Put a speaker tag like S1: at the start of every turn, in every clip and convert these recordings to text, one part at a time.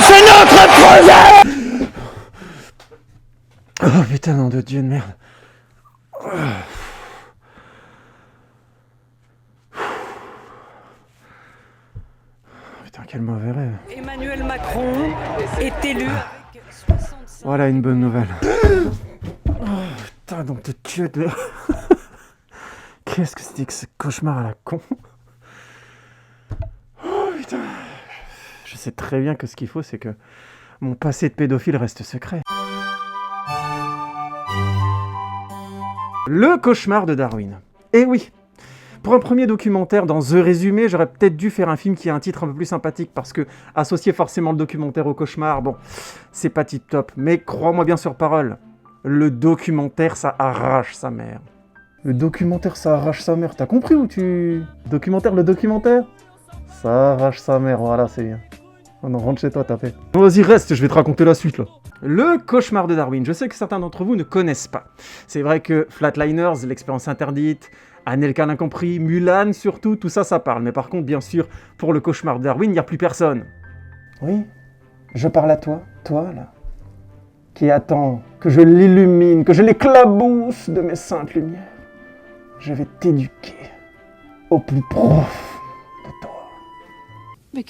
S1: c'est notre projet! Oh putain, nom de Dieu de merde. Putain, quel mauvais rêve.
S2: Emmanuel Macron est élu avec 65...
S1: Voilà une bonne nouvelle. Oh putain, nom de Dieu de merde. Qu'est-ce que c'était que ce cauchemar à la con? Oh putain. Je sais très bien que ce qu'il faut, c'est que mon passé de pédophile reste secret. Le cauchemar de Darwin. Eh oui, pour un premier documentaire dans The Résumé, j'aurais peut-être dû faire un film qui a un titre un peu plus sympathique parce que associer forcément le documentaire au cauchemar, bon, c'est pas tip top. Mais crois-moi bien sur parole, le documentaire, ça arrache sa mère. Le documentaire, ça arrache sa mère. T'as compris ou tu... Le documentaire ça arrache sa mère, voilà, c'est bien. Oh non, rentre chez toi, t'as fait. Bon, vas-y, reste, je vais te raconter la suite, là. Le cauchemar de Darwin, je sais que certains d'entre vous ne connaissent pas. C'est vrai que Flatliners, L'expérience interdite, Anelka l'incompris, Mulan surtout, tout ça, ça parle. Mais par contre, bien sûr, pour le cauchemar de Darwin, il n'y a plus personne. Oui, je parle à toi, là, qui attends que je l'illumine, que je l'éclabousse de mes saintes lumières. Je vais t'éduquer au plus profond de toi.
S3: Mais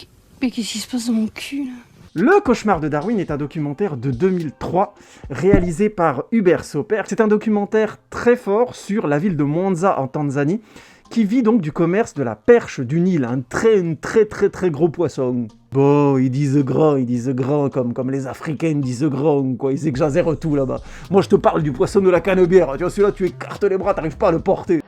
S3: qu'est-ce qui se passe dans mon cul, là?
S1: Le cauchemar de Darwin est un documentaire de 2003 réalisé par Hubert Soper. C'est un documentaire très fort sur la ville de Mwanza en Tanzanie qui vit donc du commerce de la perche du Nil, un très gros poisson. Bon, ils disent grand comme les Africains disent grand, quoi. Ils exagèrent tout là-bas. Moi je te parle du poisson de la canebière, tu vois celui-là tu écartes les bras, t'arrives pas à le porter.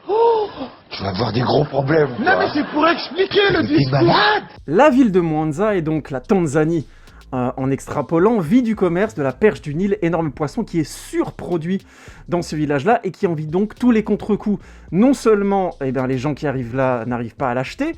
S4: Tu vas avoir des gros problèmes.
S5: Non mais c'est pour expliquer le discours.
S4: Malade.
S1: La ville de Mwanza et donc la Tanzanie, en extrapolant, vit du commerce de la perche du Nil, énorme poisson qui est surproduit dans ce village-là et qui en vit donc tous les contre-coups. Non seulement les gens qui arrivent là n'arrivent pas à l'acheter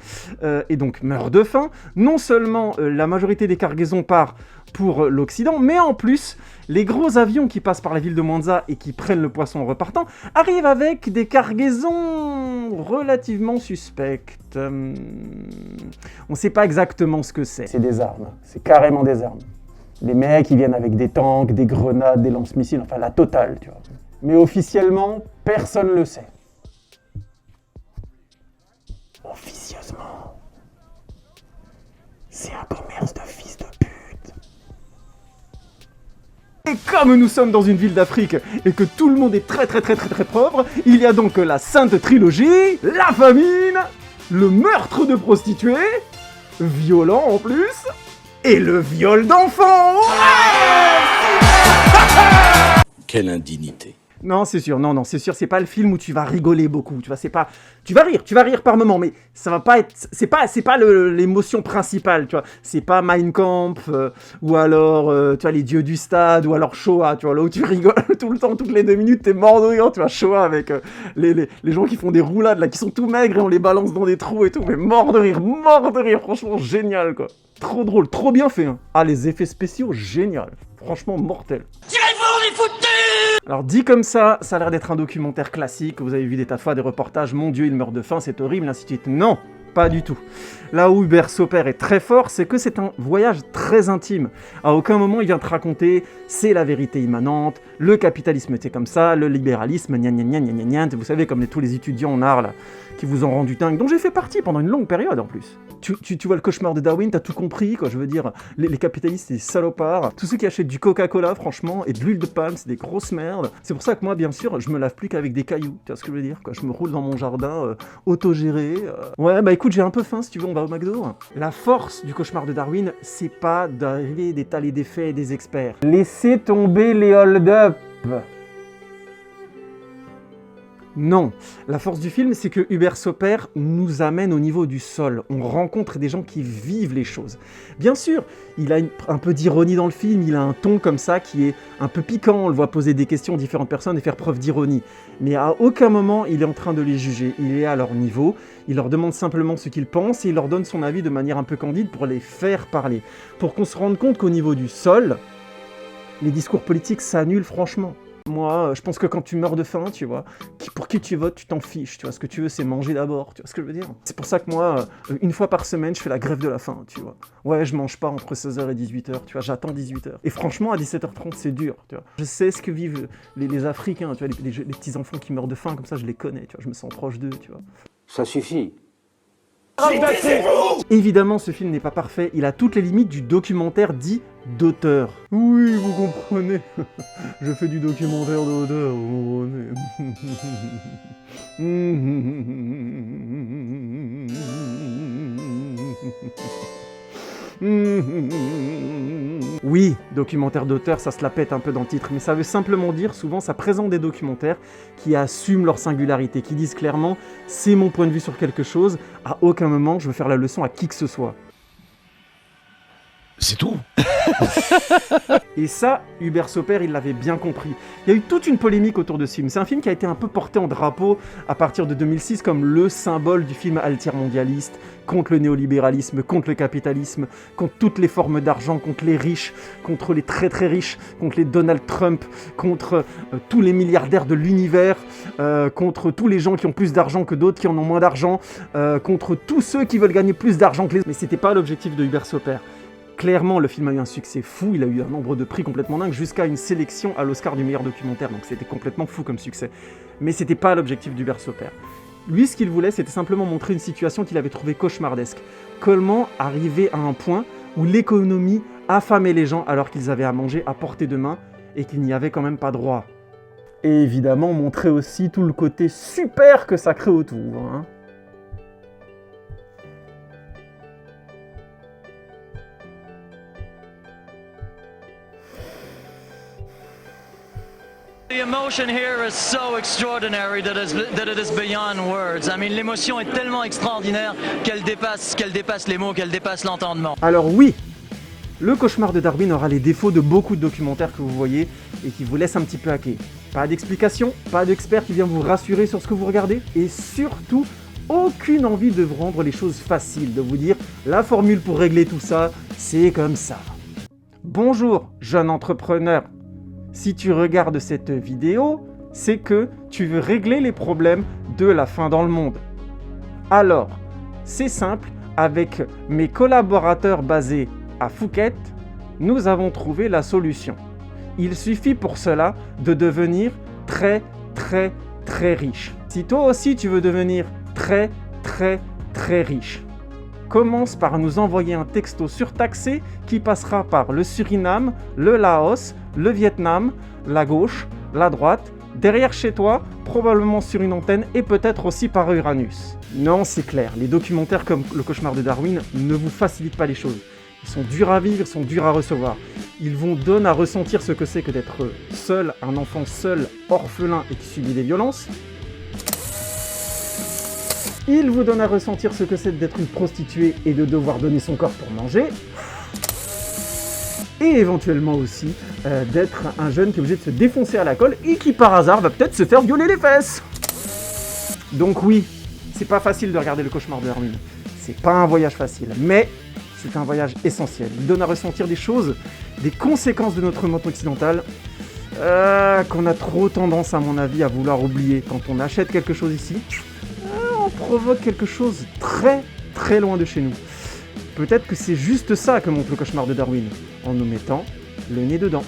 S1: et donc meurent de faim, non seulement la majorité des cargaisons part pour l'Occident, mais en plus, les gros avions qui passent par la ville de Mwanza et qui prennent le poisson en repartant arrivent avec des cargaisons relativement suspectes. On ne sait pas exactement ce que c'est. C'est des armes, c'est carrément des armes. Les mecs, ils viennent avec des tanks, des grenades, des lance-missiles, enfin la totale, tu vois. Mais officiellement, personne ne le sait. Officieusement, c'est un commerce de fils de pute. Et comme nous sommes dans une ville d'Afrique et que tout le monde est très pauvre, il y a donc la sainte trilogie, la famine, le meurtre de prostituées, violent en plus, et le viol d'enfants.
S6: Quelle indignité.
S1: Non, c'est sûr, c'est sûr, c'est pas le film où tu vas rigoler beaucoup, tu vois, c'est pas... Tu vas rire par moment, mais ça va pas être... C'est pas l'émotion principale, tu vois, c'est pas Mein Kampf, ou alors, tu vois, les dieux du stade, ou alors Shoah, tu vois, là où tu rigoles tout le temps, toutes les 2 minutes, t'es mort de rire, tu vois, Shoah avec les gens qui font des roulades, là, qui sont tout maigres, et on les balance dans des trous et tout, mais mort de rire, franchement, génial, quoi. Trop drôle, trop bien fait, hein. Ah, les effets spéciaux, génial, franchement, mortel. Alors dit comme ça a l'air d'être un documentaire classique, vous avez vu des tas de fois des reportages, mon Dieu, il meurt de faim, c'est horrible, ainsi de suite. Non, pas du tout. Là où Hubert Soper est très fort, c'est que c'est un voyage très intime. À aucun moment il vient te raconter, c'est la vérité immanente, le capitalisme c'est comme ça, le libéralisme, vous savez, comme tous les étudiants en art là, qui vous ont rendu dingue, dont j'ai fait partie pendant une longue période en plus. Tu vois le cauchemar de Darwin, t'as tout compris, quoi, je veux dire, les capitalistes, c'est des salopards, tous ceux qui achètent du Coca-Cola, franchement, et de l'huile de palme, c'est des grosses merdes. C'est pour ça que moi, bien sûr, je me lave plus qu'avec des cailloux, tu vois ce que je veux dire, quoi, je me roule dans mon jardin, autogéré. Ouais, bah écoute, j'ai un peu faim, si tu veux, on va au McDo. La force du cauchemar de Darwin, c'est pas d'arriver d'étaler des faits et des experts. Laissez tomber les hold-up. Non, la force du film, c'est que Hubert Soper nous amène au niveau du sol. On rencontre des gens qui vivent les choses. Bien sûr, il a un peu d'ironie dans le film, il a un ton comme ça qui est un peu piquant, on le voit poser des questions aux différentes personnes et faire preuve d'ironie. Mais à aucun moment, il est en train de les juger, il est à leur niveau, il leur demande simplement ce qu'ils pensent et il leur donne son avis de manière un peu candide pour les faire parler. Pour qu'on se rende compte qu'au niveau du sol, les discours politiques s'annulent franchement. Moi, je pense que quand tu meurs de faim, tu vois, pour qui tu votes, tu t'en fiches, tu vois. Ce que tu veux, c'est manger d'abord, tu vois ce que je veux dire? C'est pour ça que moi, une fois par semaine, je fais la grève de la faim, tu vois. Ouais, je mange pas entre 16h et 18h, tu vois, j'attends 18h. Et franchement, à 17h30, c'est dur, tu vois. Je sais ce que vivent les Africains, tu vois, les petits enfants qui meurent de faim, comme ça, je les connais, tu vois, je me sens proche d'eux, tu vois.
S6: Ça suffit.
S1: Évidemment, ce film n'est pas parfait, il a toutes les limites du documentaire dit d'auteur. Oui, vous comprenez, je fais du documentaire d'auteur, vous comprenez. Oui, documentaire d'auteur, ça se la pète un peu dans le titre, mais ça veut simplement dire, souvent, ça présente des documentaires qui assument leur singularité, qui disent clairement « c'est mon point de vue sur quelque chose, à aucun moment je veux faire la leçon à qui que ce soit ».
S6: C'est tout.
S1: Et ça, Hubert Sauper, il l'avait bien compris. Il y a eu toute une polémique autour de ce film. C'est un film qui a été un peu porté en drapeau à partir de 2006 comme le symbole du film altière-mondialiste, contre le néolibéralisme, contre le capitalisme, contre toutes les formes d'argent, contre les riches, contre les très très riches, contre les Donald Trump, contre tous les milliardaires de l'univers, contre tous les gens qui ont plus d'argent que d'autres qui en ont moins d'argent, contre tous ceux qui veulent gagner plus d'argent que les... Mais c'était pas l'objectif de Hubert Sauper. Clairement, le film a eu un succès fou, il a eu un nombre de prix complètement dingue, jusqu'à une sélection à l'Oscar du meilleur documentaire, donc c'était complètement fou comme succès. Mais c'était pas l'objectif d'Hubert Sauper. Lui, ce qu'il voulait, c'était simplement montrer une situation qu'il avait trouvée cauchemardesque. Comment arriver à un point où l'économie affamait les gens alors qu'ils avaient à manger à portée de main et qu'il n'y avait quand même pas droit. Et évidemment, montrer aussi tout le côté super que ça crée autour, hein.
S7: The emotion here is so extraordinary that it is beyond words. I mean, l'émotion est tellement extraordinaire qu'elle dépasse les mots, qu'elle dépasse l'entendement.
S1: Alors oui, le cauchemar de Darwin aura les défauts de beaucoup de documentaires que vous voyez et qui vous laissent un petit peu hacker. Pas d'explication, pas d'expert qui vient vous rassurer sur ce que vous regardez et surtout, aucune envie de vous rendre les choses faciles, de vous dire la formule pour régler tout ça, c'est comme ça. Bonjour, jeune entrepreneur. Si tu regardes cette vidéo, c'est que tu veux régler les problèmes de la faim dans le monde. Alors, c'est simple, avec mes collaborateurs basés à Phuket, nous avons trouvé la solution. Il suffit pour cela de devenir très très très riche. Si toi aussi tu veux devenir très très très riche, commence par nous envoyer un texto surtaxé qui passera par le Suriname, le Laos, le Vietnam, la gauche, la droite, derrière chez toi, probablement sur une antenne et peut-être aussi par Uranus. Non, c'est clair, les documentaires comme Le Cauchemar de Darwin ne vous facilitent pas les choses. Ils sont durs à vivre, ils sont durs à recevoir. Ils vous donnent à ressentir ce que c'est que d'être seul, un enfant seul, orphelin et qui subit des violences. Ils vous donnent à ressentir ce que c'est d'être une prostituée et de devoir donner son corps pour manger. Et éventuellement aussi d'être un jeune qui est obligé de se défoncer à la colle et qui par hasard va peut-être se faire violer les fesses. Donc oui, c'est pas facile de regarder Le Cauchemar de Darwin. C'est pas un voyage facile, mais c'est un voyage essentiel. Il donne à ressentir des choses, des conséquences de notre monde occidental qu'on a trop tendance, à mon avis, à vouloir oublier. Quand on achète quelque chose ici, on provoque quelque chose très très loin de chez nous. Peut-être que c'est juste ça que montre Le Cauchemar de Darwin, en nous mettant le nez dedans.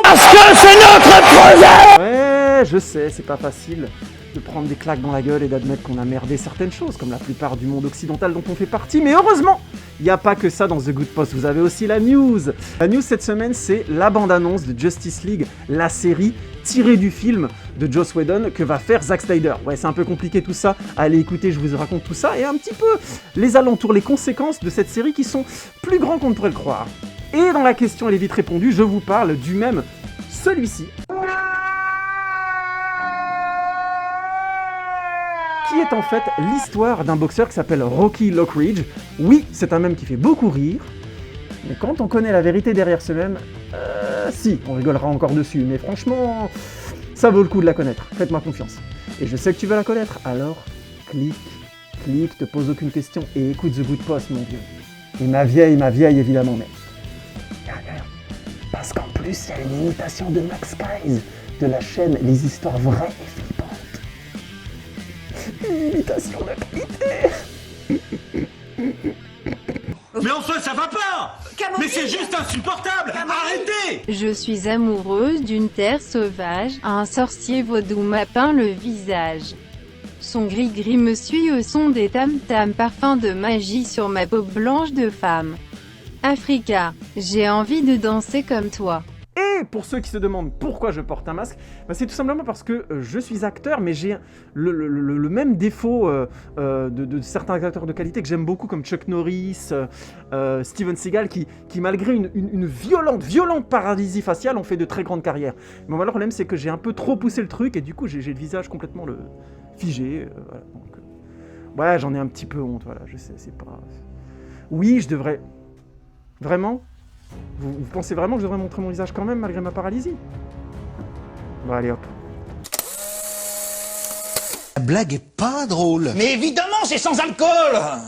S5: Parce que c'est notre projet!
S1: Ouais, je sais, c'est pas facile de prendre des claques dans la gueule et d'admettre qu'on a merdé certaines choses, comme la plupart du monde occidental dont on fait partie, mais heureusement, il n'y a pas que ça dans The Good Post, vous avez aussi la news. La news cette semaine, c'est la bande-annonce de Justice League, la série tirée du film de Joss Whedon que va faire Zack Snyder. Ouais, c'est un peu compliqué tout ça, allez écoutez, je vous raconte tout ça, et un petit peu les alentours, les conséquences de cette série qui sont plus grands qu'on ne pourrait le croire. Et dans la question, elle est vite répondue, je vous parle du même celui-ci, qui est en fait l'histoire d'un boxeur qui s'appelle Rocky Lockridge. Oui, c'est un mème qui fait beaucoup rire, mais quand on connaît la vérité derrière ce mème, si, on rigolera encore dessus, mais franchement, ça vaut le coup de la connaître, faites-moi confiance. Et je sais que tu veux la connaître, alors clique, te pose aucune question et écoute The Good Post, mon vieux. Et ma vieille, évidemment, mais... Parce qu'en plus, plus, il y a une imitation de Max Guys de la chaîne Les Histoires Vraies et Flippantes. Une imitation de qualité.
S5: Mais enfin, ça va pas! Mais c'est juste insupportable! Arrêtez!
S8: Je suis amoureuse d'une terre sauvage, un sorcier vaudou m'a peint le visage. Son gris-gris me suit au son des tam-tams, parfum de magie sur ma peau blanche de femme. Africa, j'ai envie de danser comme toi.
S1: Et pour ceux qui se demandent pourquoi je porte un masque, bah c'est tout simplement parce que je suis acteur, mais j'ai le même défaut de certains acteurs de qualité que j'aime beaucoup, comme Chuck Norris, Steven Seagal, qui malgré une violente paralysie faciale, ont fait de très grandes carrières. Mais alors, le problème, c'est que j'ai un peu trop poussé le truc, et du coup, j'ai le visage complètement figé. Voilà, donc, ouais, j'en ai un petit peu honte, voilà, je sais, c'est pas... Oui, je devrais... Vraiment ? Vous pensez vraiment que je devrais montrer mon visage quand même, malgré ma paralysie? Bon, allez, hop.
S9: La blague est pas drôle.
S5: Mais évidemment, c'est sans alcool!